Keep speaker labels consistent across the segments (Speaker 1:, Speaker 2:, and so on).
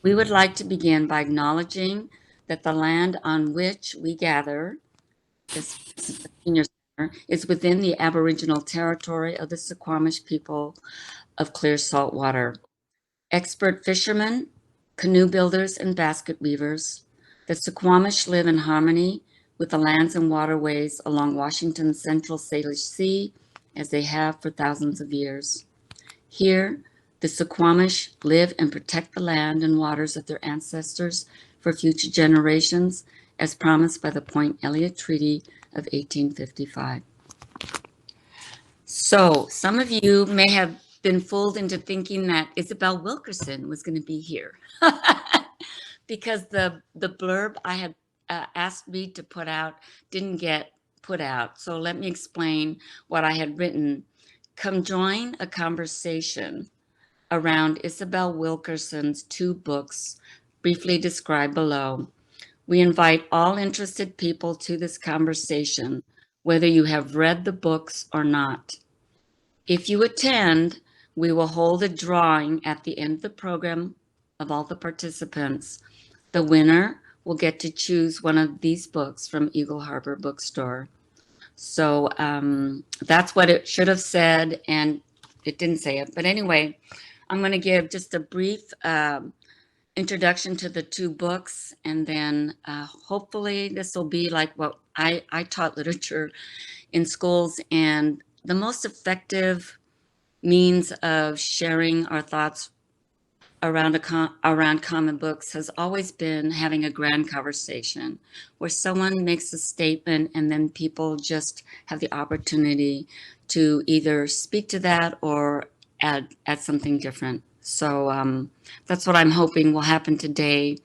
Speaker 1: We would like to begin by acknowledging that the land on which we gather, this is the senior center, is within the Aboriginal territory of the Suquamish people of clear salt water. Expert fishermen, canoe builders, and basket weavers, the Suquamish live in harmony with the lands and waterways along Washington's central Salish Sea as they have for thousands of years. Here, the Suquamish live and protect the land and waters of their ancestors for future generations, as promised by the Point Elliott Treaty of 1855. So, some of you may have been fooled into thinking that Isabel Wilkerson was going to be here because the blurb I had asked me to put out didn't get put out. So let me explain what I had written. Come join a conversation around Isabel Wilkerson's 2 books, briefly described below. We invite all interested people to this conversation, whether you have read the books or not. If you attend, we will hold a drawing at the end of the program of all the participants. The winner will get to choose one of these books from Eagle Harbor Bookstore. So that's what it should have said, and it didn't say it. But anyway, I'm going to give just a brief introduction to the 2 books, and then hopefully this will be like what I taught literature in schools, and the most effective means of sharing our thoughts around common books has always been having a grand conversation where someone makes a statement and then people just have the opportunity to either speak to that or add something different. So that's what I'm hoping will happen today.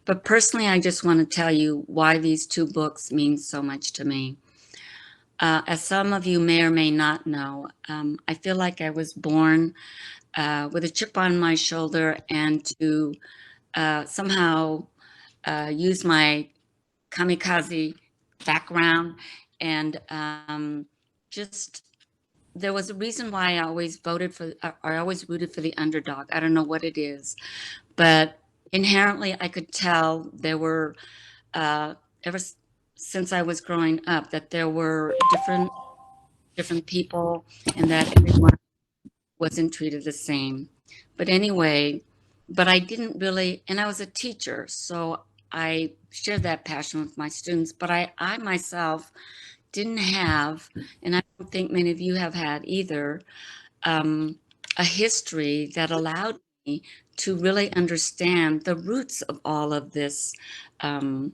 Speaker 1: But personally, I just want to tell you why these 2 books mean so much to me. As some of you may or may not know, I feel like I was born with a chip on my shoulder, and to somehow use my kamikaze background, and just there was a reason why I always voted for, or I always rooted for the underdog. I don't know what it is, but inherently I could tell there were, ever since I was growing up, that there were different people and that everyone wasn't treated the same. But anyway, but I didn't really, and I was a teacher, so I shared that passion with my students, but I myself didn't have, and I don't think many of you have had either, a history that allowed me to really understand the roots of all of this. I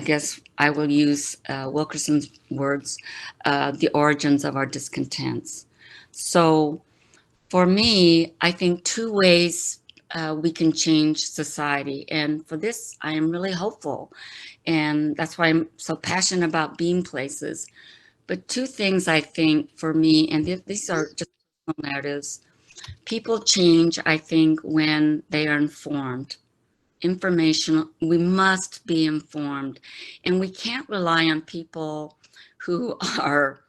Speaker 1: guess I will use Wilkerson's words, the origins of our discontents. So for me, I think 2 ways we can change society. And for this, I am really hopeful. And that's why I'm so passionate about being places. But 2 things I think for me, and these are just personal narratives, people change, I think, when they are informed. Informational, we must be informed. And we can't rely on people who are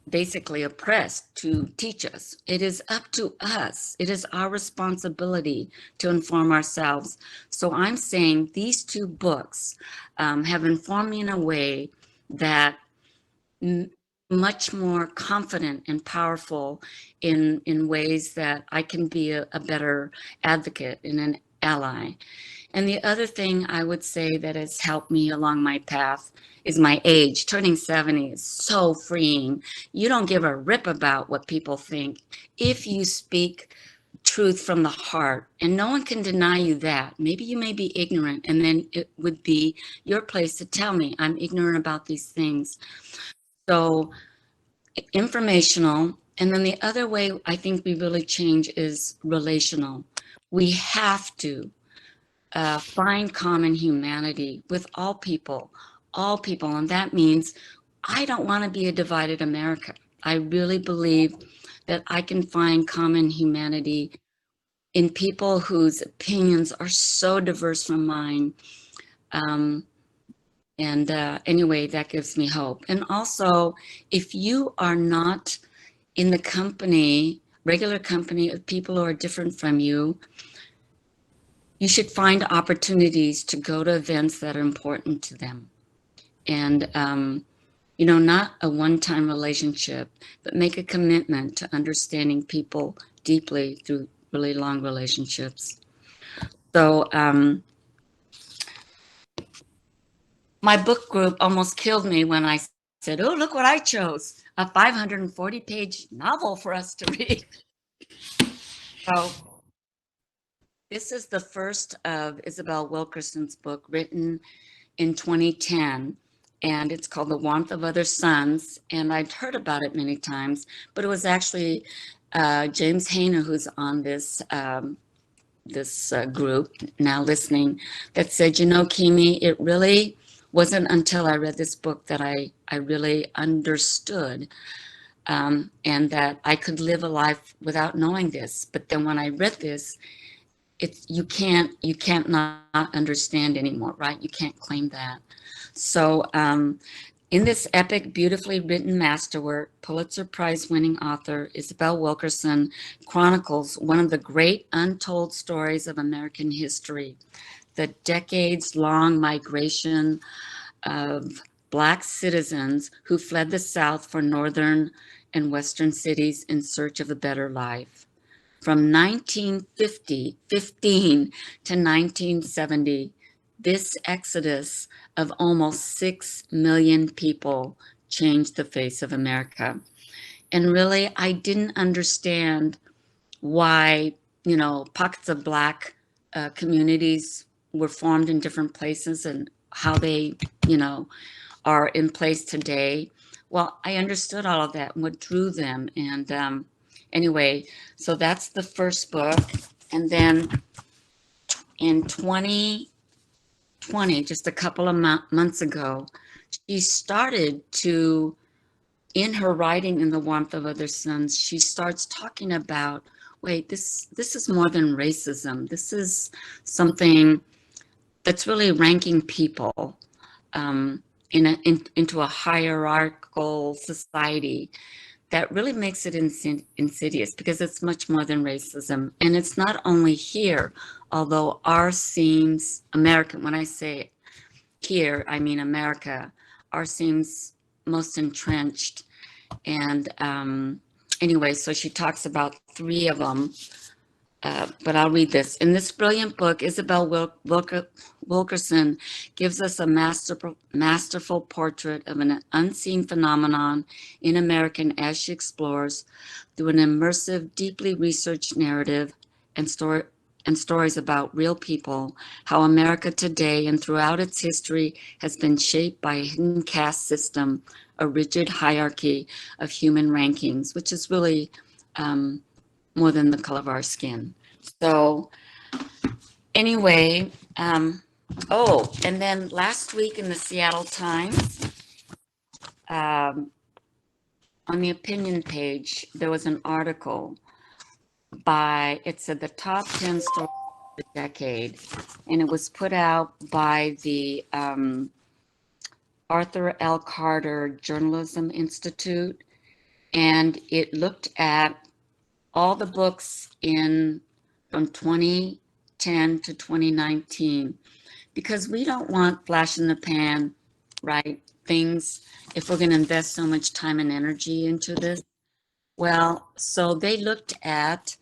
Speaker 1: basically oppressed to teach us. It is up to us. It is our responsibility to inform ourselves. So I'm saying these 2 books have informed me in a way that much more confident and powerful in ways that I can be a better advocate and an ally. And the other thing I would say that has helped me along my path is my age. Turning 70 is so freeing. You don't give a rip about what people think if you speak truth from the heart, and no one can deny you that. Maybe you may be ignorant, and then it would be your place to tell me I'm ignorant about these things. So informational. And then the other way I think we really change is relational. We have to find common humanity with all people. And that means I don't want to be a divided America. I really believe that I can find common humanity in people whose opinions are so diverse from mine. Anyway, that gives me hope. And also, if you are not in the company regular company of people who are different from you, you should find opportunities to go to events that are important to them. And, not a one-time relationship, but make a commitment to understanding people deeply through really long relationships. So my book group almost killed me when I said, oh, look what I chose, a 540-page novel for us to read. So this is the first of Isabel Wilkerson's book, written in 2010, and it's called The Warmth of Other Suns. And I'd heard about it many times, but it was actually James Hayner, who's on this group now listening, that said, Kimi, it really wasn't until I read this book that I really understood and that I could live a life without knowing this. But then when I read this, you can't not understand anymore, right? You can't claim that. So in this epic, beautifully written masterwork, Pulitzer Prize-winning author Isabel Wilkerson chronicles one of the great untold stories of American history, the decades-long migration of Black citizens who fled the South for northern and western cities in search of a better life. From 1915 to 1970, this exodus of almost 6 million people changed the face of America. And really, I didn't understand why, pockets of Black communities were formed in different places and how they, are in place today. Well, I understood all of that and what drew them. And anyway, so that's the first book. And then in 2020, just a couple of months ago, she started to, in her writing In the Warmth of Other Suns, she starts talking about, wait, this is more than racism. This is something that's really ranking people into a hierarchical society that really makes it insidious, because it's much more than racism. And it's not only here, although ours seems American. When I say here, I mean America. Ours seems most entrenched. And anyway, so she talks about 3 of them. But I'll read this. In this brilliant book, Isabel Wilkerson gives us a masterful portrait of an unseen phenomenon in America as she explores, through an immersive, deeply researched narrative and stories about real people, how America today and throughout its history has been shaped by a hidden caste system, a rigid hierarchy of human rankings, which is really more than the color of our skin. So anyway, and then last week in the Seattle Times, on the opinion page, there was an article it said the top 10 stories of the decade, and it was put out by the Arthur L. Carter Journalism Institute, and it looked at all the books from 2010 to 2019, because we don't want flash in the pan, right, things, if we're going to invest so much time and energy into this. Well, so they looked at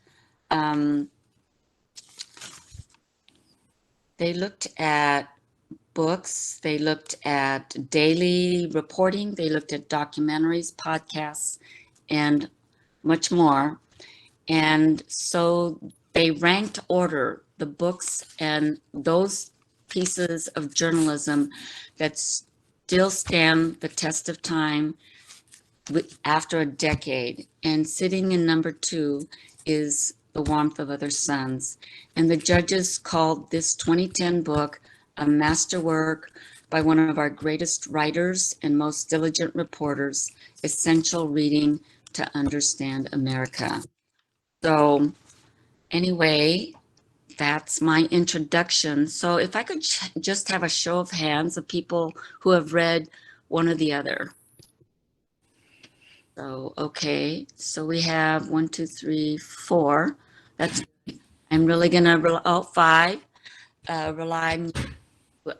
Speaker 1: books, they looked at daily reporting, they looked at documentaries, podcasts, and much more. And so they ranked order the books and those pieces of journalism that still stand the test of time after a decade. And sitting in number 2 is The Warmth of Other Suns. And the judges called this 2010 book a masterwork by one of our greatest writers and most diligent reporters, essential reading to understand America. So anyway, that's my introduction. So if I could just have a show of hands of people who have read one or the other. So, okay. So we have 1, 2, 3, 4. That's, I'm really going to, oh, 5, rely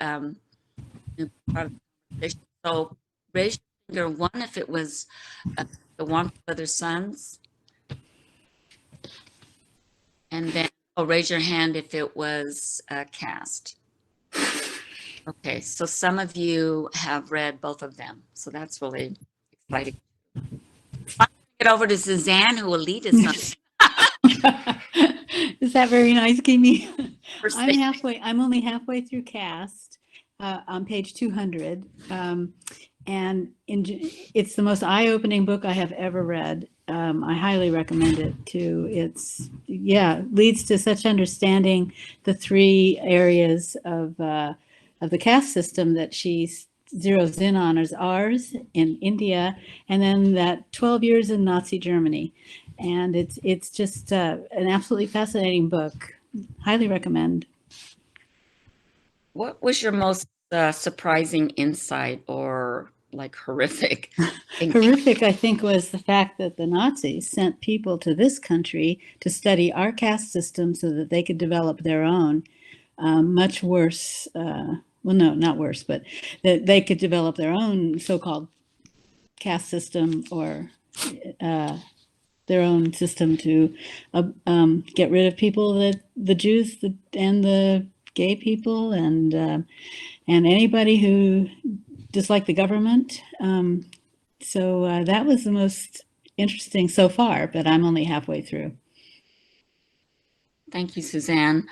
Speaker 1: on part of the conversation. So raise your finger 1 if it was the warmth of other suns. And then, oh, raise your hand if it was Caste. Okay, so some of you have read both of them. So that's really exciting. I'll get over to Suzanne, who will lead us on.
Speaker 2: Is that very nice, Kimi?
Speaker 1: First
Speaker 2: I'm
Speaker 1: thing.
Speaker 2: I'm only halfway through Caste on page 200. And it's the most eye-opening book I have ever read. I highly recommend it too. Leads to such understanding the 3 areas of the caste system that she zeroes in on as ours in India, and then that 12 years in Nazi Germany. And it's just an absolutely fascinating book. Highly recommend.
Speaker 1: What was your most surprising insight or like horrific?
Speaker 2: Horrific, I think, was the fact that the Nazis sent people to this country to study our caste system so that they could develop their own. Much worse, well, no, not worse, but that they could develop their own so-called caste system or their own system to get rid of people, the Jews and the gay people and anybody who disliked the government. So that was the most interesting so far, but I'm only halfway through.
Speaker 1: Thank you, Suzanne.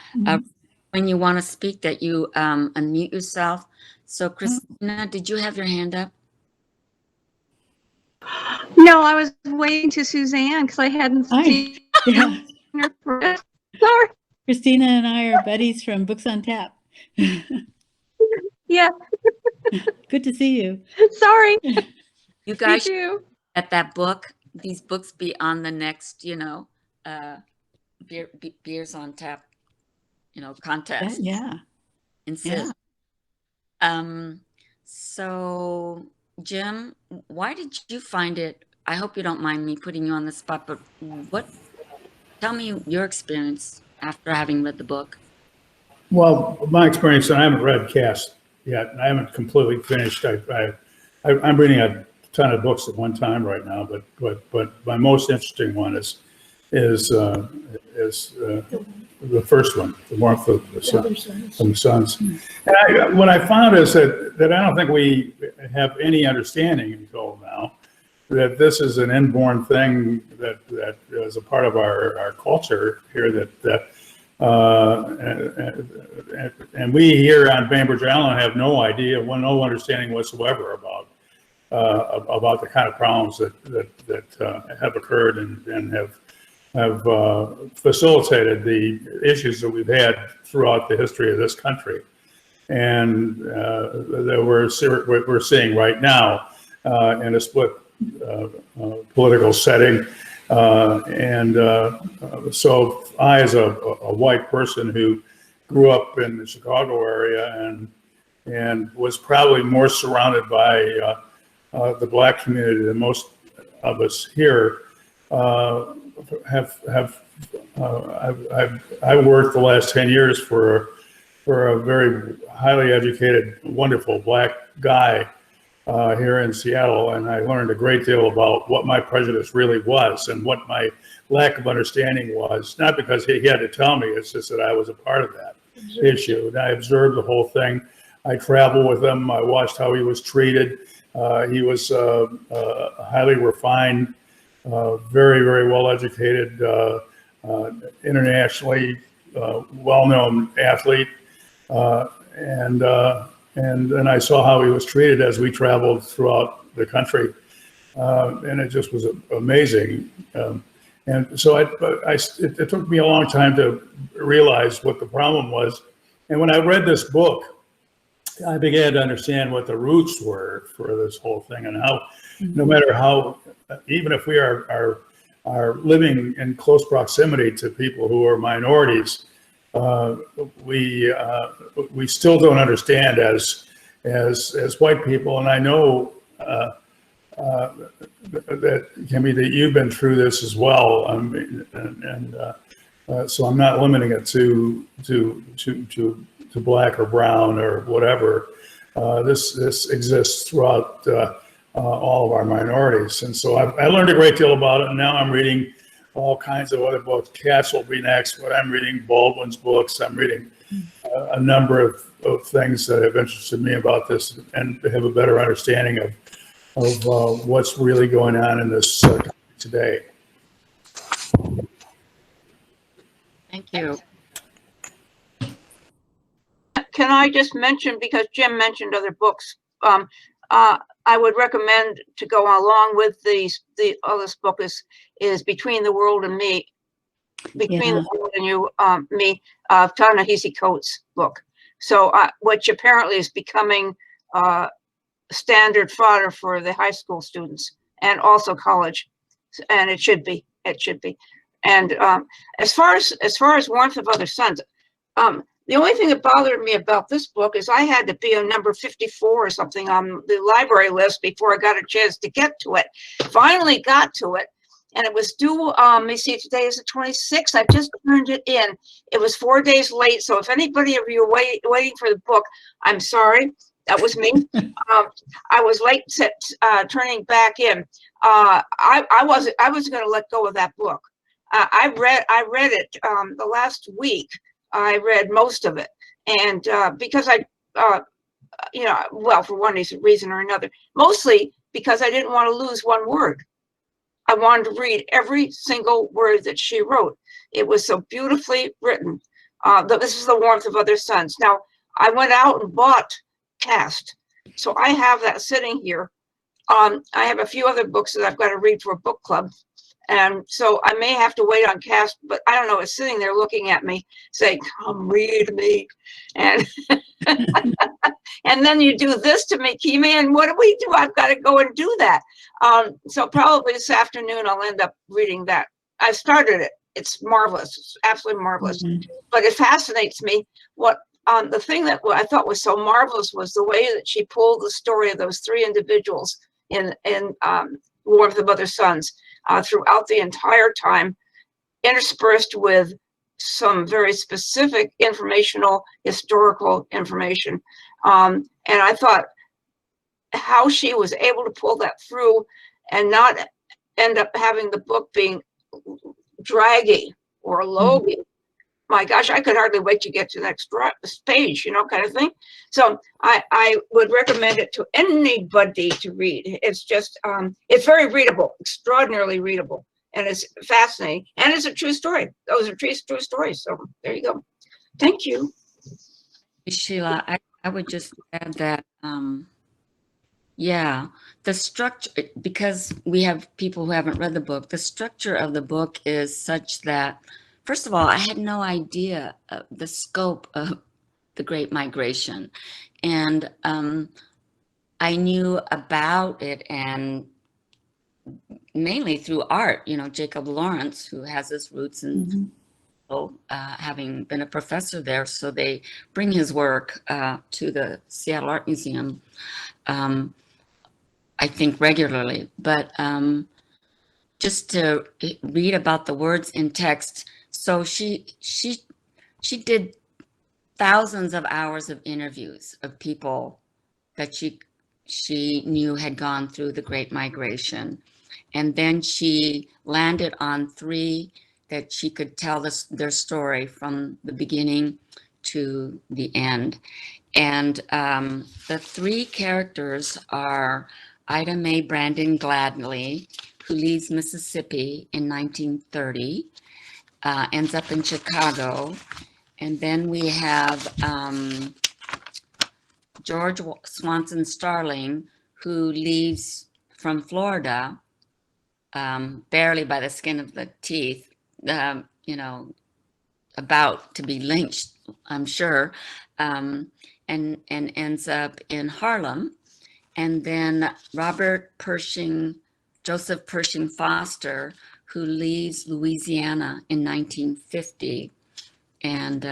Speaker 1: When you want to speak, that you unmute yourself. So Christina, did you have your hand up?
Speaker 3: No, I was waiting to Suzanne because I hadn't seen her. Sorry.
Speaker 2: Christina and I are buddies from Books on Tap.
Speaker 3: Yeah.
Speaker 2: Good to see you.
Speaker 3: Sorry.
Speaker 1: You guys
Speaker 3: Me too.
Speaker 1: at that book, these books be on the next, beers on tap, contest.
Speaker 2: Yeah.
Speaker 1: Insist. So Jim, why did you find it? I hope you don't mind me putting you on the spot, but tell me your experience after having read the book.
Speaker 4: Well, my experience, I haven't read Caste yet. I haven't completely finished. I'm reading a ton of books at one time right now, but my most interesting one is the first one, The Warmth of the Sun, from the Suns. And what I found is that I don't think we have any understanding until now that this is an inborn thing that is a part of our culture here and we here on Bainbridge Island have no idea, no understanding whatsoever about the kind of problems that have occurred and have facilitated the issues that we've had throughout the history of this country, and that we're seeing right now in a split political setting. So I, as a white person who grew up in the Chicago area and was probably more surrounded by the Black community than most of us here, I've worked the last 10 years for a very highly educated, wonderful Black guy here in Seattle, and I learned a great deal about what my prejudice really was and what my lack of understanding was. Not because he had to tell me, it's just that I was a part of that issue. And I observed the whole thing. I traveled with him. I watched how he was treated. He was highly refined, very, very well educated, internationally well-known athlete, and then I saw how he was treated as we traveled throughout the country, and it just was amazing. And so it took me a long time to realize what the problem was. And when I read this book, I began to understand what the roots were for this whole thing, and how, no matter how, even if we are living in close proximity to people who are minorities, we still don't understand as white people. And I know that Kimmy, that you've been through this as well. So I'm not limiting it to black or brown or whatever. This exists throughout all of our minorities, and so I learned a great deal about it. And now I'm reading all kinds of other books. Caste will be next, but I'm reading Baldwin's books. I'm reading a number of things that have interested me about this, and have a better understanding of what's really going on in this country today.
Speaker 1: Thank you.
Speaker 5: Can I just mention, because Jim mentioned other books, I would recommend to go along with this book is Between the World and Me, Between the World and You, Me, Ta-Nehisi Coates' book. So, which apparently is becoming standard fodder for the high school students and also college, and it should be. And as far as Warmth of Other Suns, the only thing that bothered me about this book is I had to be on number 54 or something on the library list before I got a chance to get to it. Finally got to it, and it was due, let me see, today is the 26th. I just turned it in. It was 4 days late, so if anybody of you are waiting for the book, I'm sorry. That was me. I was late turning back in. I was going to let go of that book. I read it the last week. I read most of it, and because well, for one reason or another, mostly because I didn't want to lose one word. I wanted to read every single word that she wrote. It was so beautifully written. This is The Warmth of Other Suns. Now, I went out and bought Caste, so I have that sitting here. I have a few other books that I've got to read for a book club. And so I may have to wait on Caste, but I don't know, it's sitting there looking at me saying, come read me. And and then you do this to me, Kimi, and what do we do? I've got to go and do that. So probably this afternoon I'll end up reading that. I started it. It's marvelous. It's absolutely marvelous. But it fascinates me. The thing that I thought was so marvelous was the way that she pulled the story of those three individuals in Warmth of Other Suns. Throughout the entire time, interspersed with some very specific historical information. And I thought how she was able to pull that through and not end up having the book being draggy or logy. My gosh, I could hardly wait to get to the next page, kind of thing. So I would recommend it to anybody to read. It's just, it's very readable, extraordinarily readable, and it's fascinating. And it's a true story. Those are true stories. So there you go. Thank you.
Speaker 1: Sheila, I would just add that, yeah, the structure, because we have people who haven't read the book, the structure of the book is such that, first of all, I had no idea of the scope of the Great Migration. And I knew about it, and mainly through art, Jacob Lawrence, who has his roots in having been a professor there. So they bring his work to the Seattle Art Museum, I think regularly. But just to read about the words in text, so she did thousands of hours of interviews of people that she knew had gone through the Great Migration. And then she landed on three that she could tell their story from the beginning to the end. And the three characters are Ida Mae Brandon Gladney, who leaves Mississippi in 1930, ends up in Chicago. And then we have George Swanson Starling, who leaves from Florida, barely by the skin of the teeth, about to be lynched, I'm sure, and ends up in Harlem. And then Joseph Pershing Foster, who leaves Louisiana in 1950 and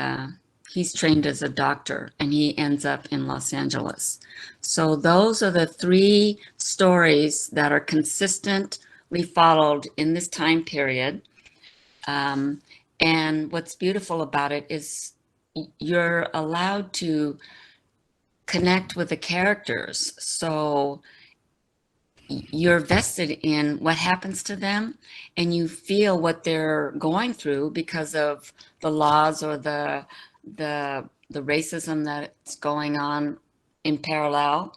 Speaker 1: he's trained as a doctor, and he ends up in Los Angeles. So those are the three stories that are consistently followed in this time period. And what's beautiful about it is you're allowed to connect with the characters. So you're vested in what happens to them, and you feel what they're going through because of the laws or the racism that's going on in parallel,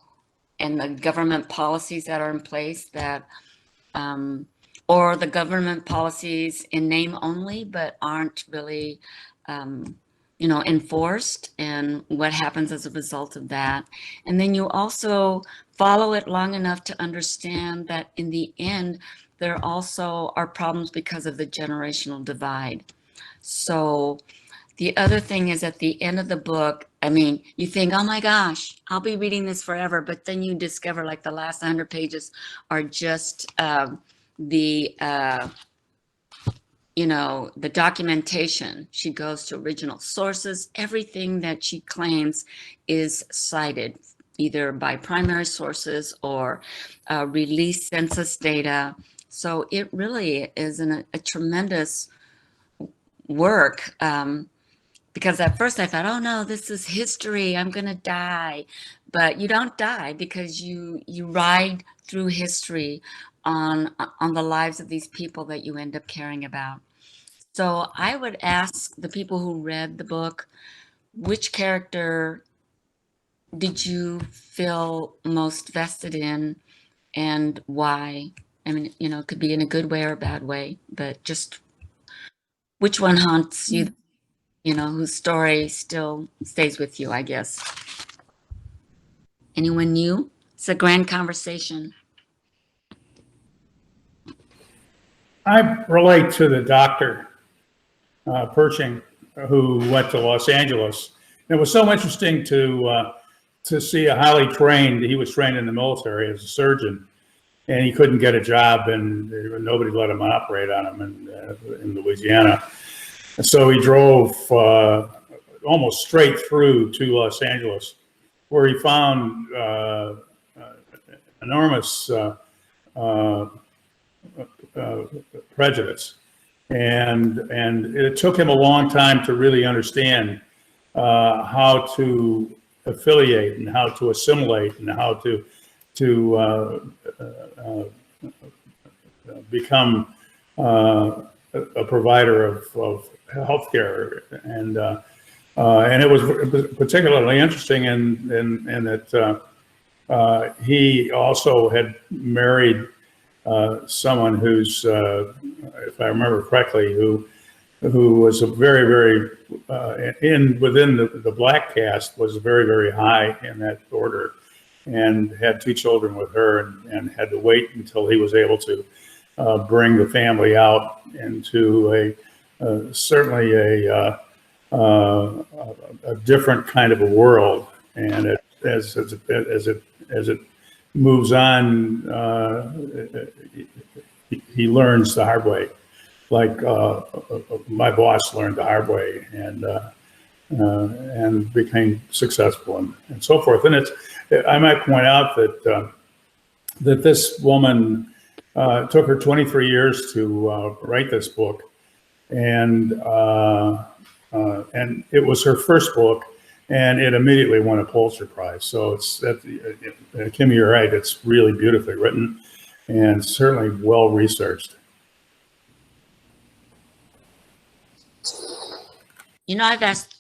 Speaker 1: and the government policies that are in place that or the government policies in name only but aren't really enforced, and what happens as a result of that. And then you also follow it long enough to understand that in the end, there also are problems because of the generational divide. So the other thing is, at the end of the book, I mean, you think, oh my gosh, I'll be reading this forever. But then you discover like the last 100 pages are just the documentation. She goes to original sources. Everything that she claims is cited either by primary sources or released census data. So it really is a tremendous work. Because at first I thought, oh no, this is history, I'm gonna die. But you don't die, because you ride through history on the lives of these people that you end up caring about. So I would ask the people who read the book, which character did you feel most vested in, and why? I mean, it could be in a good way or a bad way, but just which one haunts you, whose story still stays with you, I guess. Anyone new? It's a grand conversation.
Speaker 4: I relate to the doctor, Pershing, who went to Los Angeles. It was so interesting to see a highly trained, he was trained in the military as a surgeon, and he couldn't get a job, and nobody let him operate on him in Louisiana. And so he drove almost straight through to Los Angeles, where he found enormous prejudice. And it took him a long time to really understand how to affiliate and how to assimilate and how to become a provider of healthcare. And it was particularly interesting in that he also had married someone who's, if I remember correctly, who was a very, very within the black caste, was very, very high in that order, and had 2 children with her, and had to wait until he was able to bring the family out into certainly a different kind of a world. And as it moves on, he learns the hard way, like my boss learned the hard way, and became successful and so forth. And I might point out that this woman took her 23 years to write this book, and it was her first book, and it immediately won a Pulitzer Prize. So Kimi, you're right, it's really beautifully written and certainly well researched.
Speaker 1: I've asked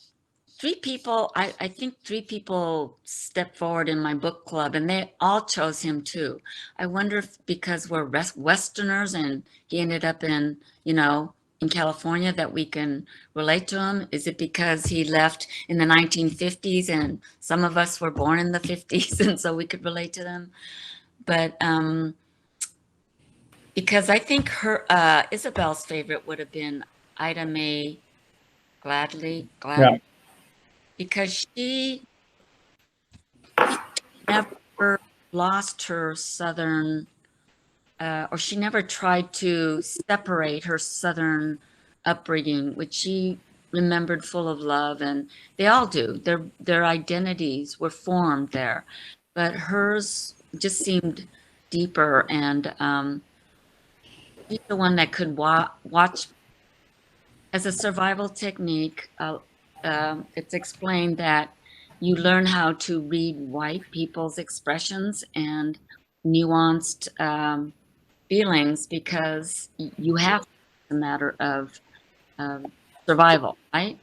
Speaker 1: 3 people, I think 3 people stepped forward in my book club, and they all chose him too. I wonder if because we're Westerners and he ended up in California, that we can relate to him. Is it because he left in the 1950s and some of us were born in the 50s, and so we could relate to them? But because I think her Isabel's favorite would have been Ida Mae Gladly,
Speaker 4: Yeah.
Speaker 1: because she never lost her Southern, or she never tried to separate her Southern upbringing, which she remembered full of love, and they all do. Their identities were formed there, but hers just seemed deeper, and she's the one that could watch as a survival technique. It's explained that you learn how to read white people's expressions and nuanced feelings because you have a matter of survival, right?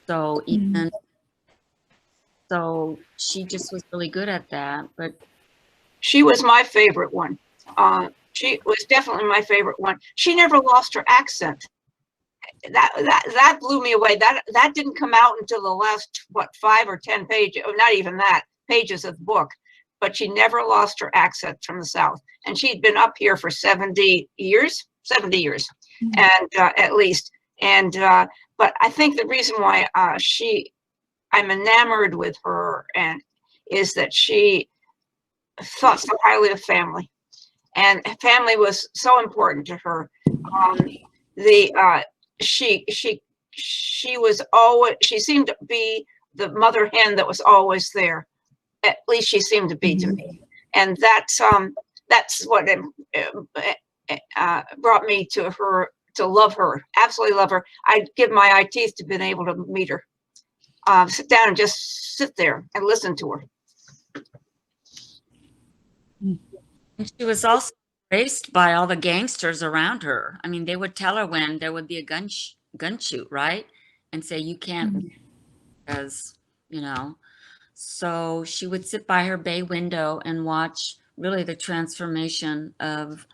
Speaker 1: So even so, she just was really good at that. But
Speaker 5: she was my favorite one. She was definitely my favorite one. She never lost her accent. That blew me away. That didn't come out until the last, what, 5 or 10 pages, or not even that, pages of the book. But she never lost her accent from the South. And she'd been up here for 70 years, and at least. And but I think the reason why I'm enamored with her and is that she thought so highly of family, and family was so important to her. She was always, she seemed to be the mother hen that was always there. At least she seemed to be to me, and that's what brought me to her, to love her, absolutely love her. I'd give my eye teeth to been able to meet her, sit down and just sit there and listen to her.
Speaker 1: and she was also embraced by all the gangsters around her. I mean, they would tell her when there would be a gun shoot, right? And say, you can't, because, you know. So she would sit by her bay window and watch really the transformation of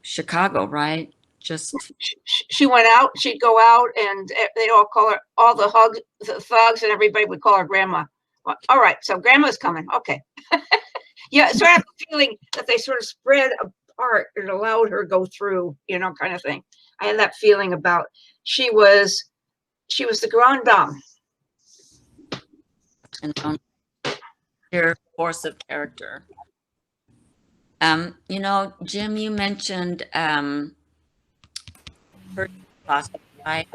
Speaker 1: Chicago, right? Just
Speaker 5: She went out, she'd go out, and they'd all call her, all the thugs and everybody would call her grandma. Well, all right, so grandma's coming, okay. Yeah, so I have a feeling that they sort of spread apart and allowed her go through, you know, kind of thing. I had that feeling about, she was the grande dame.
Speaker 1: and sheer force of character. You know, Jim, you mentioned her philosophy, right?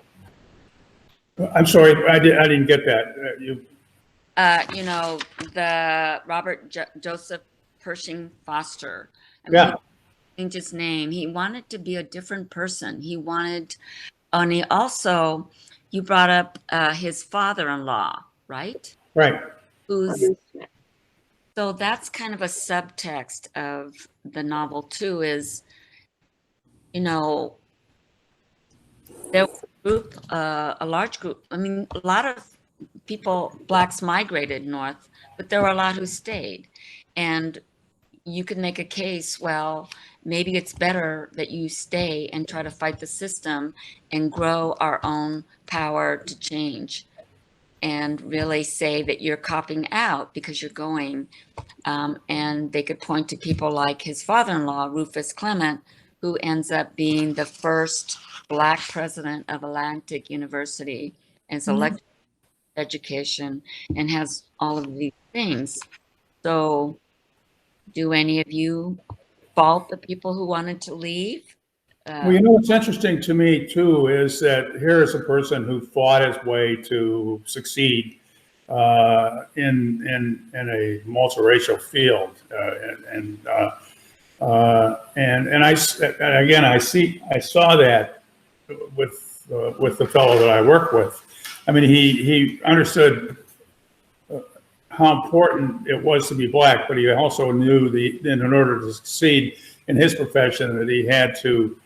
Speaker 4: I'm sorry, I didn't get that.
Speaker 1: You know, the Robert Joseph Pershing Foster. I mean,
Speaker 4: Yeah.
Speaker 1: he changed his name. He wanted to be a different person. He wanted, and he also, you brought up his father-in-law, right?
Speaker 4: Right.
Speaker 1: Who's, so that's kind of a subtext of the novel too, is, you know, there was a group, a large group. I mean, a lot of people, blacks migrated north, but there were a lot who stayed. And you could make a case, well, maybe it's better that you stay and try to fight the system and grow our own power to change, and really say that you're copping out because you're going. And they could point to people like his father-in-law, Rufus Clement, who ends up being the first Black president of Atlantic University, and is elected education and has all of these things. So do any of you fault the people who wanted to leave?
Speaker 4: Well, you know, what's interesting to me too is that here is a person who fought his way to succeed in a multiracial field, and I saw that with the fellow that I work with. I mean, he understood how important it was to be Black, but he also knew in order to succeed in his profession that he had to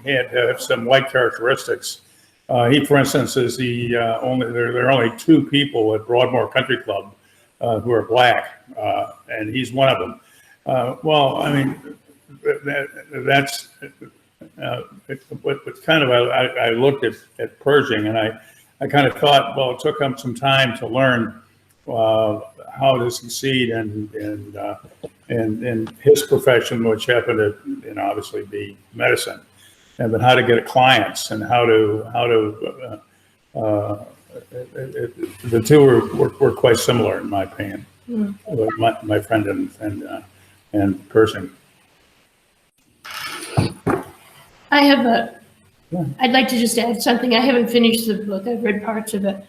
Speaker 4: have some white characteristics. He, for instance, is there are only 2 people at Broadmoor Country Club who are Black, and he's one of them. Well, I mean, that's but kind of I looked at Pershing, and I kind of thought, well, it took him some time to learn how to succeed in his profession, which happened to, you know, obviously be medicine, and then how to get clients and how to the two were quite similar in my opinion. My friend and Pershing.
Speaker 6: I have I'd like to just add something. I haven't finished the book. I've read parts of it.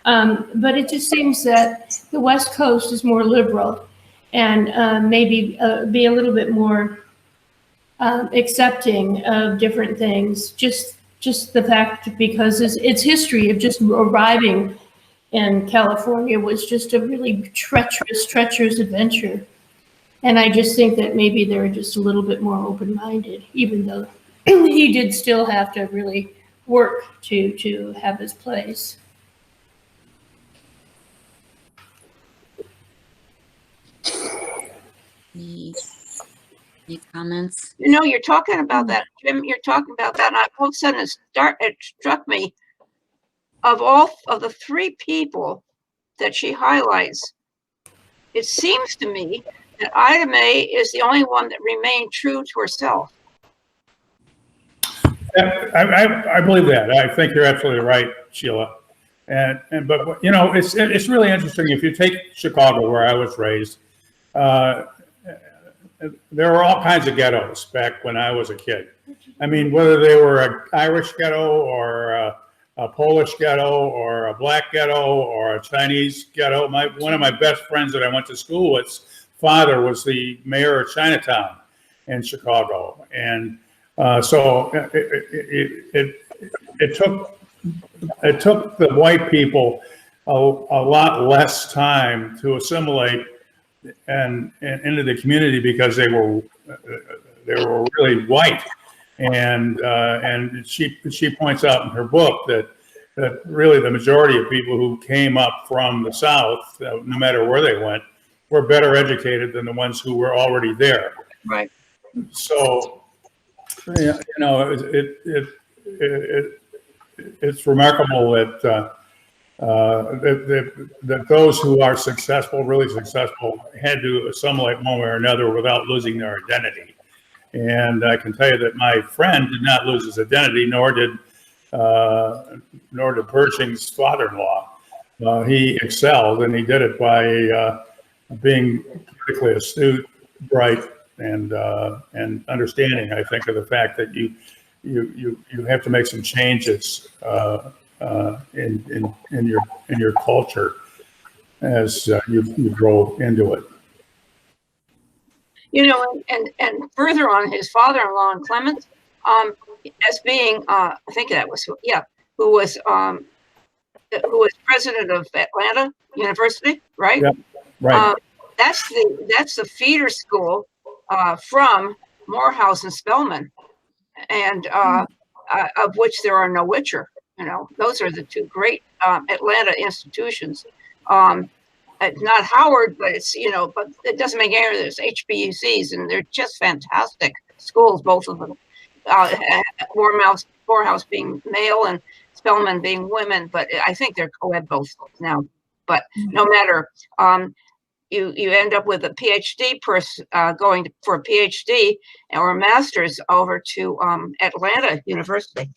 Speaker 6: But it just seems that the West Coast is more liberal and maybe be a little bit more accepting of different things. Just the fact because its history of just arriving in California was just a really treacherous adventure. And I just think that maybe they're just a little bit more open-minded, even though he did still have to really work to have his place.
Speaker 1: Any comments?
Speaker 5: You know, you're talking about that, Jim, you're talking about that, and all of a sudden it struck me, of all of the three people that she highlights, it seems to me that Ida Mae is the only one that remained true to herself.
Speaker 4: I believe that. I think you're absolutely right, Sheila. But you know, it's really interesting. If you take Chicago, where I was raised, there were all kinds of ghettos back when I was a kid. I mean, whether they were an Irish ghetto or a Polish ghetto or a black ghetto or a Chinese ghetto. One of my best friends that I went to school with's father was the mayor of Chinatown in Chicago, and so it took the white people a lot less time to assimilate and into the community because they were really white, and she points out in her book that really the majority of people who came up from the South, no matter where they went, were better educated than the ones who were already there.
Speaker 5: Right.
Speaker 4: So, you know, it's remarkable that that those who are successful, really successful, had to assimilate one way or another without losing their identity. And I can tell you that my friend did not lose his identity, nor did Pershing's father-in-law. He excelled, and he did it by being politically astute, bright, and understanding. I think of the fact that you have to make some changes in your culture as you grow into it.
Speaker 5: You know, and further on, his father-in-law and Clement, as being, I think that was who was president of Atlanta University, right?
Speaker 4: Yep, right.
Speaker 5: That's the feeder school from Morehouse and Spelman, and of which there are no Witcher. You know, those are the two great Atlanta institutions. It's not Howard, but it's, you know, but it doesn't make any difference. There's HBUCs, and they're just fantastic schools, both of them. Morehouse being male and Spelman being women, but I think they're co-ed both now. But no matter, you end up with a PhD person going for a PhD or a master's over to Atlanta University.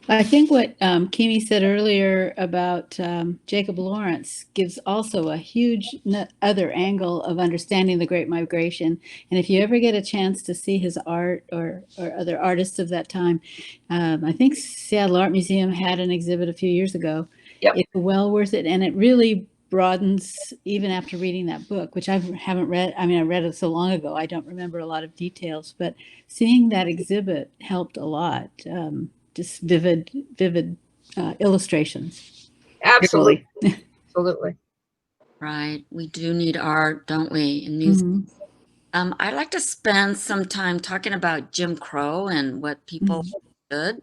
Speaker 2: I think what Kimi said earlier about Jacob Lawrence gives also a huge other angle of understanding the Great Migration. And if you ever get a chance to see his art or other artists of that time, I think Seattle Art Museum had an exhibit a few years ago.
Speaker 5: Yep.
Speaker 2: It's well worth it. And it really broadens, even after reading that book, which I haven't read. I mean, I read it so long ago, I don't remember a lot of details, but seeing that exhibit helped a lot. Just vivid illustrations.
Speaker 5: Absolutely. Absolutely.
Speaker 1: Right. We do need art, don't we? And music.
Speaker 2: Mm-hmm.
Speaker 1: I'd like to spend some time talking about Jim Crow and what people understood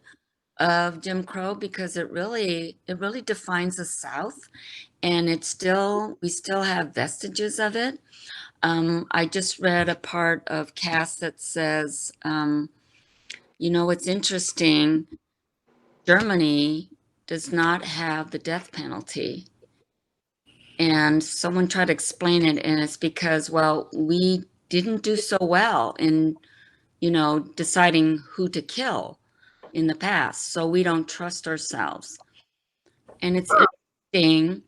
Speaker 1: of Jim Crow, because it really defines the South, and we still have vestiges of it. I just read a part of Caste that says, you know, it's interesting, Germany does not have the death penalty. And someone tried to explain it, and it's because, well, we didn't do so well in, you know, deciding who to kill in the past, so we don't trust ourselves. And it's interesting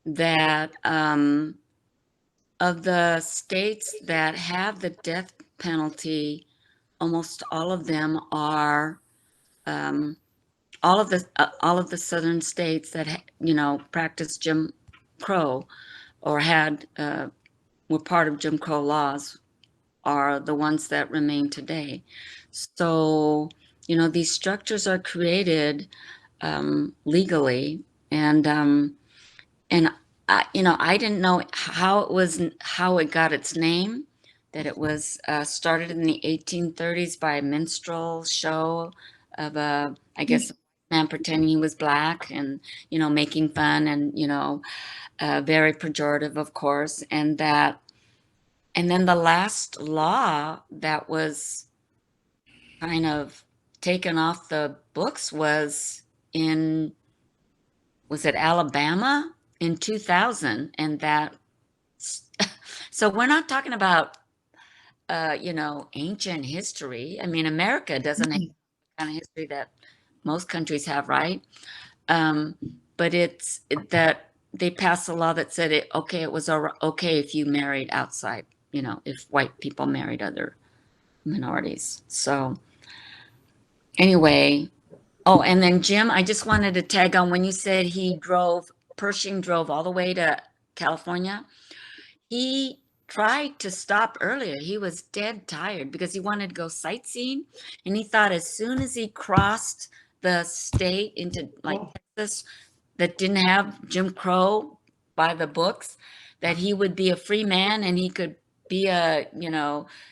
Speaker 1: that of the states that have the death penalty, almost all of them are all of the southern states that practiced Jim Crow or had were part of Jim Crow laws are the ones that remain today. So these structures are created legally, and I didn't know how it got its name. That it was started in the 1830s by a minstrel show of I guess, a man pretending he was black and, making fun and, very pejorative, of course. And then the last law that was kind of taken off the books was it Alabama in 2000? And so we're not talking about ancient history. I mean, America doesn't have the kind of history that most countries have, right? But it's that they passed a law that said it was okay if you married outside, if white people married other minorities. So anyway, and then Jim, I just wanted to tag on when you said Pershing drove all the way to California. He tried to stop earlier. He was dead tired because he wanted to go sightseeing. And he thought as soon as he crossed the state into Texas that didn't have Jim Crow by the books, that he would be a free man and he could be a,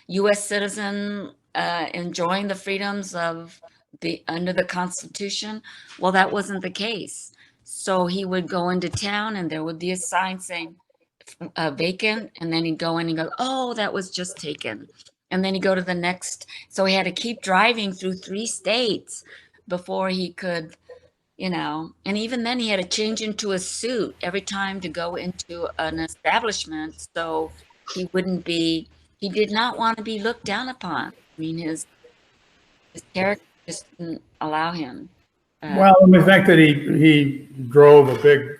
Speaker 1: U.S. citizen enjoying the freedoms of under the Constitution. Well, that wasn't the case. So he would go into town and there would be a sign saying vacant, and then he'd go in and go, oh, that was just taken. And then he'd go to the next. So he had to keep driving through 3 states before he could, and even then he had to change into a suit every time to go into an establishment. So he did not want to be looked down upon. I mean, his character just didn't allow him.
Speaker 4: Well, and the fact that he drove a big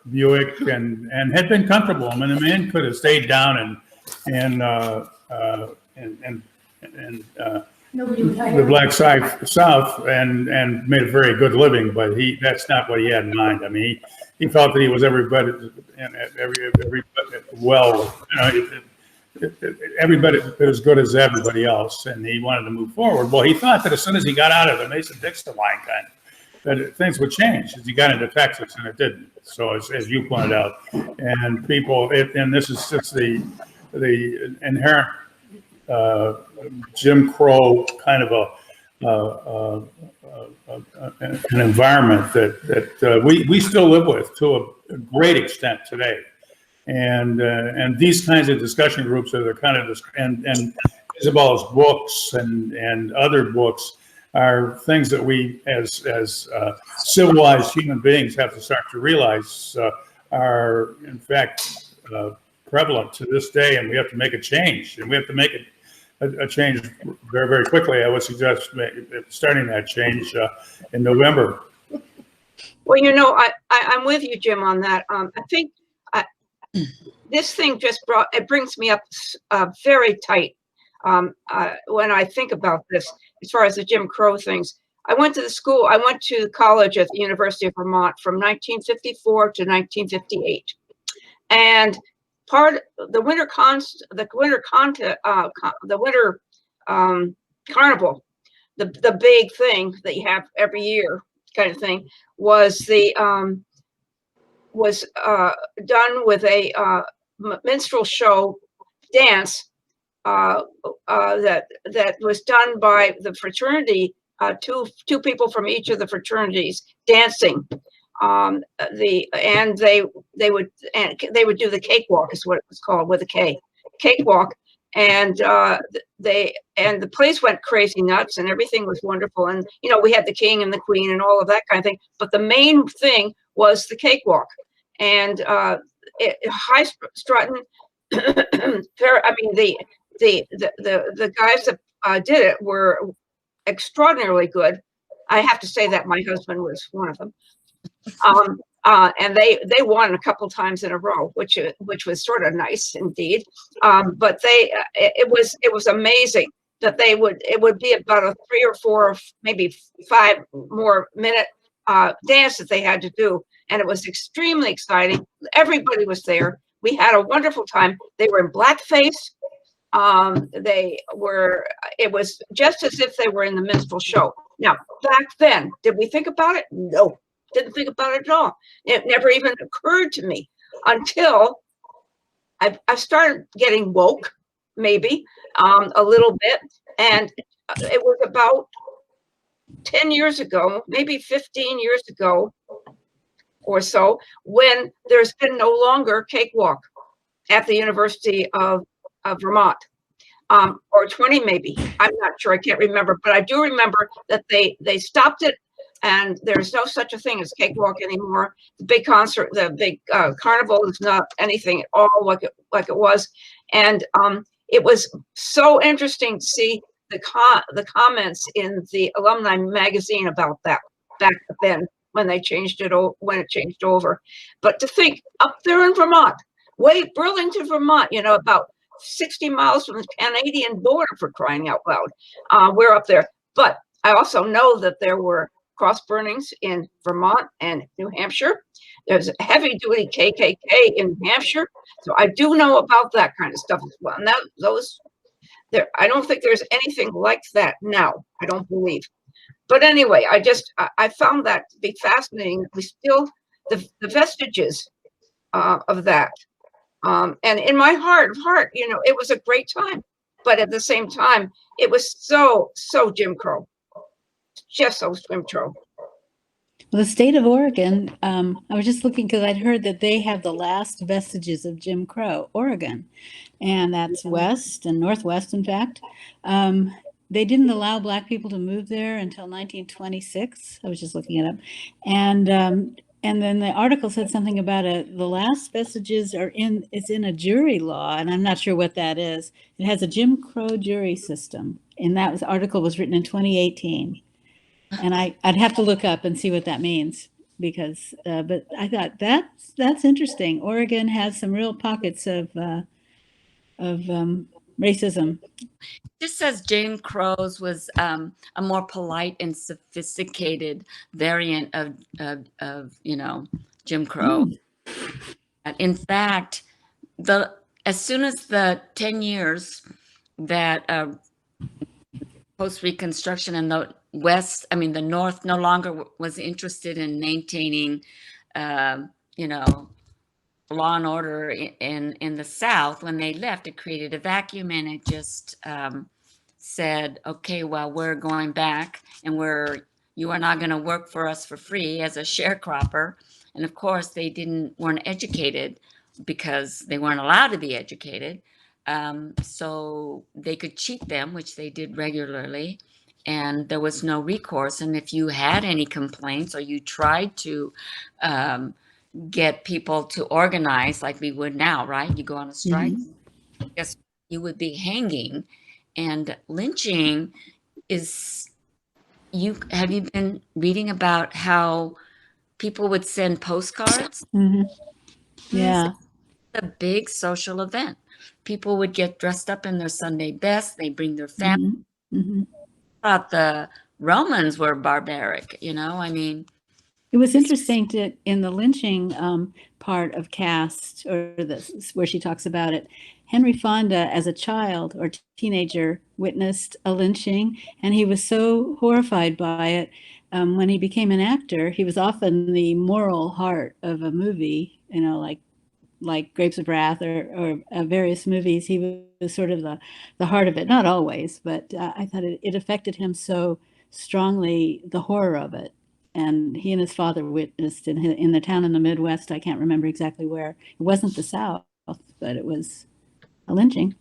Speaker 4: Buick and had been comfortable. I mean, the man could have stayed down and the Black South and made a very good living, but that's not what he had in mind. I mean, he felt that he was everybody as good as everybody else, and he wanted to move forward. Well, he thought that as soon as he got out of the Mason-Dixon line that things would change as he got into Texas, and it didn't. So as you pointed out, and people, and this is just the inherent Jim Crow kind of an environment that we still live with to a great extent today. And these kinds of discussion groups are the kind of and Isabel's books and other books are things that we as civilized human beings have to start to realize are in fact prevalent to this day, and we have to make a change, and we have to make a change very, very quickly. I would suggest starting that change in November.
Speaker 5: Well, I'm with you, Jim, on that. I think this thing brings me up very tight when I think about this, as far as the Jim Crow things. I went to college at the University of Vermont from 1954 to 1958. And the winter carnival, the big thing that you have every year kind of thing, was done with a minstrel show dance that was done by the fraternity, two people from each of the fraternities dancing. They would do the cakewalk, is what it was called, with a K, cakewalk, and the place went crazy nuts, and everything was wonderful, and we had the king and the queen and all of that kind of thing, but the main thing was the cakewalk, and high strutting. I mean, the guys that did it were extraordinarily good. I have to say that my husband was one of them. And they won a couple times in a row, which was sort of nice indeed. But it was amazing. that it would be about a 3 or 4, maybe 5 more minute dance that they had to do. And it was extremely exciting. Everybody was there. We had a wonderful time. They were in blackface. It was just as if they were in the minstrel show. Now, back then, did we think about it? No, didn't think about it at all. It never even occurred to me until I started getting woke, maybe a little bit. And it was about 10 years ago, maybe 15 years ago or so, when there's been no longer cakewalk at the University of Vermont, or 20 maybe. I'm not sure, I can't remember, but I do remember that they stopped it, and there's no such a thing as cakewalk anymore. The big concert, the big carnival is not anything at all like it was. And it was so interesting to see the comments in the alumni magazine about that back then when it changed over. But to think up there in Vermont, Burlington, Vermont, about 60 miles from the Canadian border, for crying out loud. We're up there. But I also know that there were cross burnings in Vermont and New Hampshire. There's heavy duty KKK in New Hampshire. So I do know about that kind of stuff as well. And I don't think there's anything like that now. I don't believe. But anyway, I found that to be fascinating. We still, the vestiges of that. And in my heart of heart, it was a great time. But at the same time, it was so Jim Crow. Just so Jim Crow.
Speaker 2: Well, the state of Oregon, I was just looking because I'd heard that they have the last vestiges of Jim Crow, Oregon. And that's west and northwest, in fact. They didn't allow Black people to move there until 1926. I was just looking it up. And then the article said something about the last vestiges it's in a jury law, and I'm not sure what that is. It has a Jim Crow jury system, and that article was written in 2018. And I'd have to look up and see what that means, because but I thought that's interesting. Oregon has some real pockets of racism.
Speaker 1: This says Jim Crow's was a more polite and sophisticated variant of Jim Crow. In fact, as soon as the 10 years that post Reconstruction and the North no longer was interested in maintaining, law and order in the South, when they left, it created a vacuum, and it just said, okay, well, we're going back, and you are not going to work for us for free as a sharecropper. And of course, they weren't educated because they weren't allowed to be educated. So they could cheat them, which they did regularly, and there was no recourse. And if you had any complaints or you tried to get people to organize like we would now, right? You go on a strike, guess you would be hanging. And lynching have you been reading about how people would send postcards?
Speaker 2: Yeah.
Speaker 1: It's a big social event. People would get dressed up in their Sunday best. They bring their family. I thought the Romans were barbaric,
Speaker 2: It was interesting in the lynching part of Caste, where she talks about it. Henry Fonda, as a child or teenager, witnessed a lynching, and he was so horrified by it. When he became an actor, he was often the moral heart of a movie, like Grapes of Wrath or various movies. He was sort of the heart of it. Not always, but I thought it affected him so strongly, the horror of it. And he and his father witnessed in the town in the Midwest. I can't remember exactly where. It wasn't the South, but it was a lynching.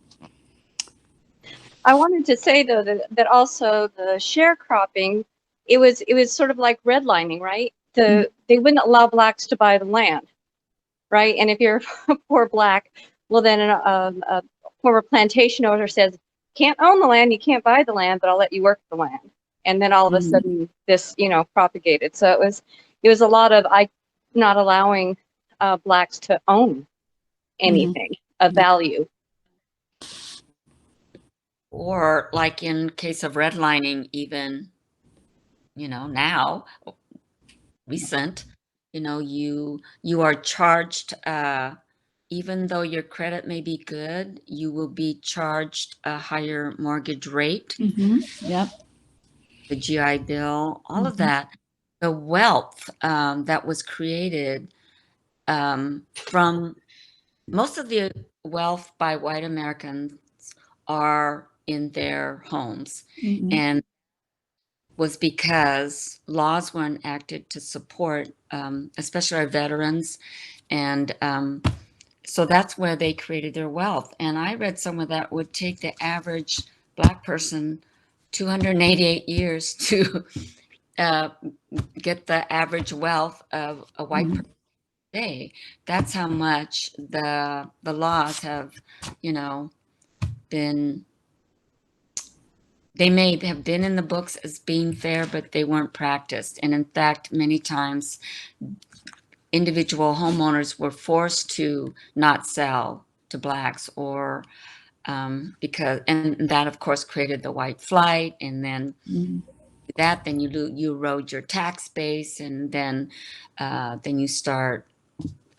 Speaker 3: I wanted to say though that also the sharecropping, it was sort of like redlining, right? They wouldn't allow Blacks to buy the land, right? And if you're a poor Black, well then a former plantation owner says, can't own the land, you can't buy the land, but I'll let you work the land. And then all of a sudden this, propagated. So it was a lot of not allowing Blacks to own anything of value.
Speaker 1: Or like in case of redlining, even, now, recent, you are charged, even though your credit may be good, you will be charged a higher mortgage rate,
Speaker 2: Yep.
Speaker 1: the GI Bill, all of
Speaker 2: Mhm.
Speaker 1: that. The wealth that was created from most of the wealth by white Americans are in their homes,
Speaker 2: Mhm.
Speaker 1: and was because laws were enacted to support, especially our veterans, and so that's where they created their wealth. And I read somewhere that would take the average Black person 288 years to get the average wealth of a white
Speaker 2: Mhm.
Speaker 1: person today. That's how much the laws have, been. They may have been in the books as being fair, but they weren't practiced. And in fact, many times individual homeowners were forced to not sell to Blacks, or and that of course created the white flight. And then
Speaker 2: Mhm.
Speaker 1: then you erode your tax base, and then you start,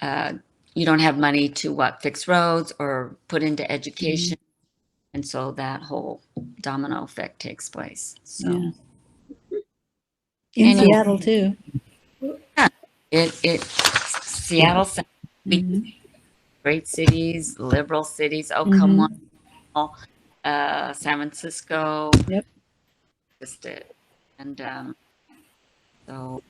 Speaker 1: you don't have money to fix roads or put into education. And so that whole domino effect takes place. So
Speaker 2: Yeah. In
Speaker 1: anyway,
Speaker 2: Seattle too.
Speaker 1: Seattle,
Speaker 2: Mhm.
Speaker 1: great cities, liberal cities. Oh, come
Speaker 2: Mhm.
Speaker 1: on, San Francisco.
Speaker 2: Yep.
Speaker 1: Just it, and so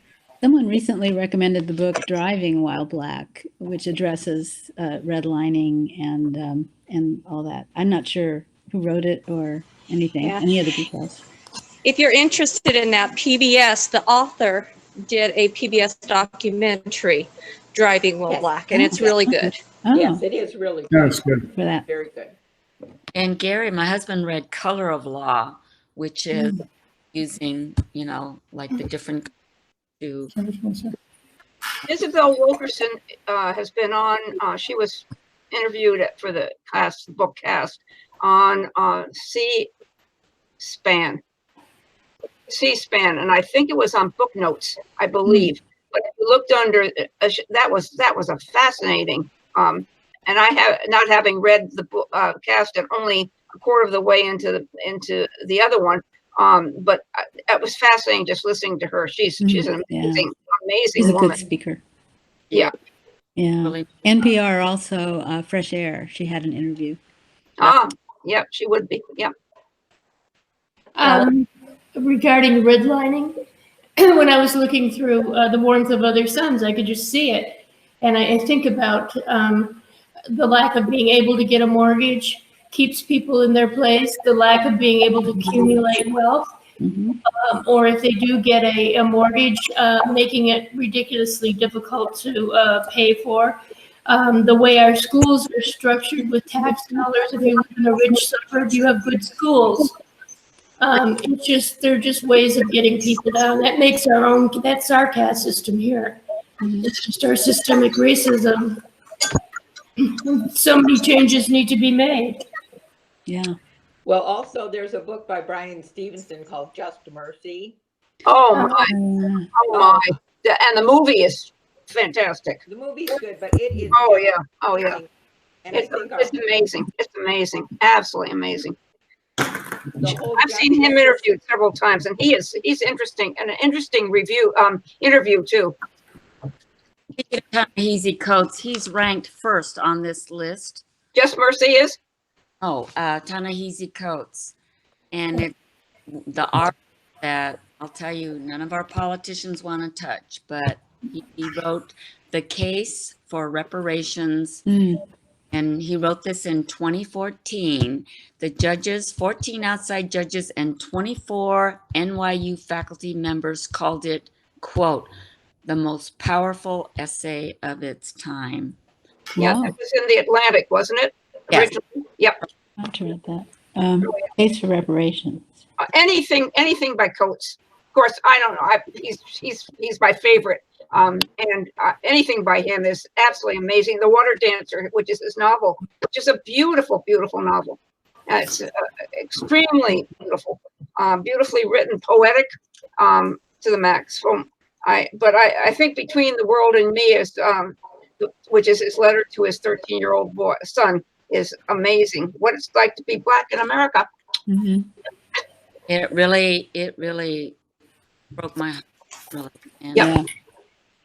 Speaker 2: Someone recently recommended the book Driving While Black, which addresses redlining and all that. I'm not sure who wrote it or anything,
Speaker 3: Yeah.
Speaker 2: any of the details.
Speaker 3: If you're interested in that, PBS, the author did a PBS documentary, Driving While
Speaker 7: Yes.
Speaker 3: Black, and it's
Speaker 2: Oh,
Speaker 3: really
Speaker 2: okay.
Speaker 3: good.
Speaker 2: Oh,
Speaker 7: Yes, it is really
Speaker 4: Yeah,
Speaker 7: good.
Speaker 4: it's good.
Speaker 2: for that.
Speaker 7: Very good.
Speaker 1: and Gary, my husband, read Color of Law, which is using like the different to
Speaker 5: Isabel Wilkerson has been on. She was interviewed for the book Caste on C-SPAN, and I think it was on Book Notes, I believe. But if you looked under, that was a fascinating. And I have, not having read the book Caste and only a quarter of the way into the other one. But it was fascinating just listening to her. She's an amazing,
Speaker 2: She's a
Speaker 5: woman.
Speaker 2: good speaker.
Speaker 5: Yeah.
Speaker 2: Yeah.
Speaker 1: really.
Speaker 2: NPR also, Fresh Air. She had an interview.
Speaker 5: Yeah, she would be. Yeah.
Speaker 6: Regarding redlining, when I was looking through The Warmth of Other Suns, I could just see it. And I think about the lack of being able to get a mortgage keeps people in their place, the lack of being able to accumulate wealth, or if they do get a mortgage, making it ridiculously difficult to pay for. The way our schools are structured with tax dollars, if you live in a rich suburb, you have good schools. They're just ways of getting people down. That's our caste system here. It's just our systemic racism. So many changes need to be made.
Speaker 2: Yeah.
Speaker 7: Well, also there's a book by Brian Stevenson called Just Mercy.
Speaker 5: Oh my. Oh my. And the movie is fantastic.
Speaker 7: The movie's good, but it is.
Speaker 5: Oh yeah. Oh yeah.
Speaker 7: And I think
Speaker 5: It's amazing. It's amazing. Absolutely amazing.
Speaker 7: the
Speaker 5: I've seen him interviewed several times, and he's interesting, and an interesting interview too.
Speaker 1: Ta-Nehisi Coates, he's ranked first on this list.
Speaker 5: Just Mercy is?
Speaker 1: Oh, Ta-Nehisi Coates. And the art that, I'll tell you, none of our politicians want to touch, but he wrote The Case for Reparations. And he wrote this in 2014. The judges, 14 outside judges and 24 NYU faculty members called it, quote, the most powerful essay of its time.
Speaker 5: Yeah, it was in the Atlantic, wasn't it?
Speaker 1: Yes.
Speaker 5: Originally? Yep.
Speaker 2: I have to read that. Case for Reparations.
Speaker 5: Anything by Coates. Of course, I don't know. He's my favorite. And anything by him is absolutely amazing. The Water Dancer, which is his novel, which is a beautiful, beautiful novel. It's extremely beautiful, beautifully written, poetic, to the max. But I think Between the World and Me is, which is his letter to his 13-year-old son, is amazing. What it's like to be Black in America.
Speaker 2: Mhm.
Speaker 1: It really broke my heart. Really. And
Speaker 5: Yeah.
Speaker 2: Yeah.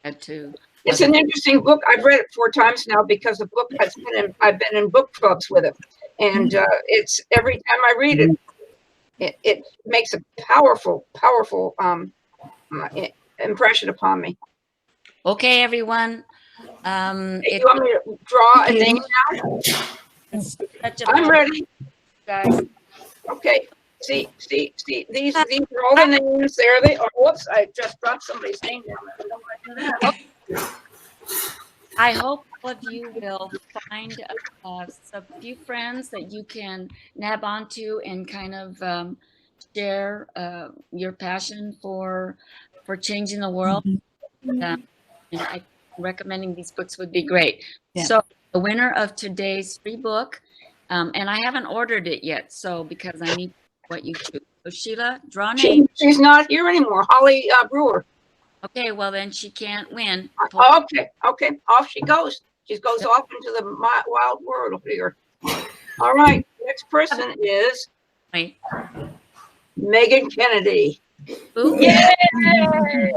Speaker 1: I had to.
Speaker 5: It's an interesting book. I've read it 4 times now because the book has been I've been in book clubs with it, and it's every time I read it, it makes a powerful impression upon me.
Speaker 1: Okay, everyone.
Speaker 5: Hey, you want me to draw a name now?
Speaker 1: it's such a
Speaker 5: I'm
Speaker 1: pleasure,
Speaker 5: ready.
Speaker 1: guys.
Speaker 5: Okay. See, these are all the names. There they are. Whoops, I just dropped somebody's name down there. I don't want to do that.
Speaker 1: I hope all of you will find a few friends that you can nab onto and kind of share your passion for changing the world. And I recommending these books would be great.
Speaker 2: Yeah.
Speaker 1: So the winner of today's free book, and I haven't ordered it yet, so because I need what you choose. So Sheila, draw a name.
Speaker 5: She's not here anymore. Holly Brewer.
Speaker 1: Okay, well then she can't win.
Speaker 5: Okay. Off she goes. She goes off into the wild world here. All right. Next person is
Speaker 1: Wait.
Speaker 5: Megan Kennedy.
Speaker 1: Who?
Speaker 5: Yay!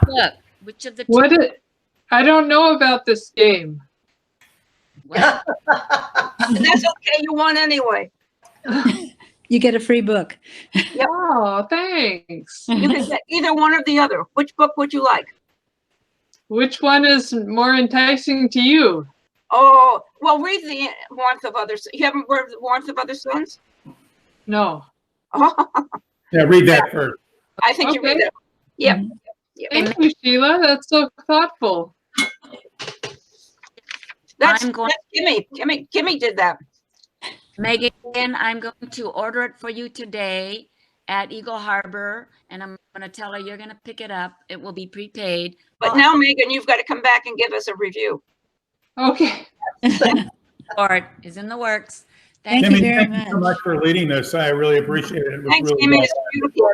Speaker 1: Look, which of the two?
Speaker 8: What? I don't know about this game.
Speaker 1: Well,
Speaker 5: That's okay. You won anyway.
Speaker 2: You get a free book.
Speaker 8: Oh, thanks.
Speaker 5: You can get either one or the other. Which book would you like?
Speaker 8: Which one is more enticing to you?
Speaker 5: Oh, well, read The Warmth of Others. You haven't read The Warmth of Other Suns?
Speaker 8: No.
Speaker 5: Oh,
Speaker 4: Yeah, read that first.
Speaker 5: I think you read
Speaker 8: Okay.
Speaker 5: that. Yep.
Speaker 8: Thank you, Sheila. That's so thoughtful.
Speaker 5: That's
Speaker 1: I'm going-
Speaker 5: Kimmy did that.
Speaker 1: Megan, I'm going to order it for you today at Eagle Harbor, and I'm going to tell her you're going to pick it up. It will be prepaid.
Speaker 5: But now, Megan, you've got to come back and give us a review.
Speaker 8: Okay.
Speaker 1: Art is in the works.
Speaker 2: Thank
Speaker 1: Thank
Speaker 2: you
Speaker 1: you.
Speaker 2: very
Speaker 4: Thank you so
Speaker 2: much.
Speaker 4: much for leading this. I really appreciate it. It was
Speaker 5: Thanks,
Speaker 4: really
Speaker 5: Kimmy.
Speaker 4: well
Speaker 5: It's
Speaker 4: done.
Speaker 5: beautiful.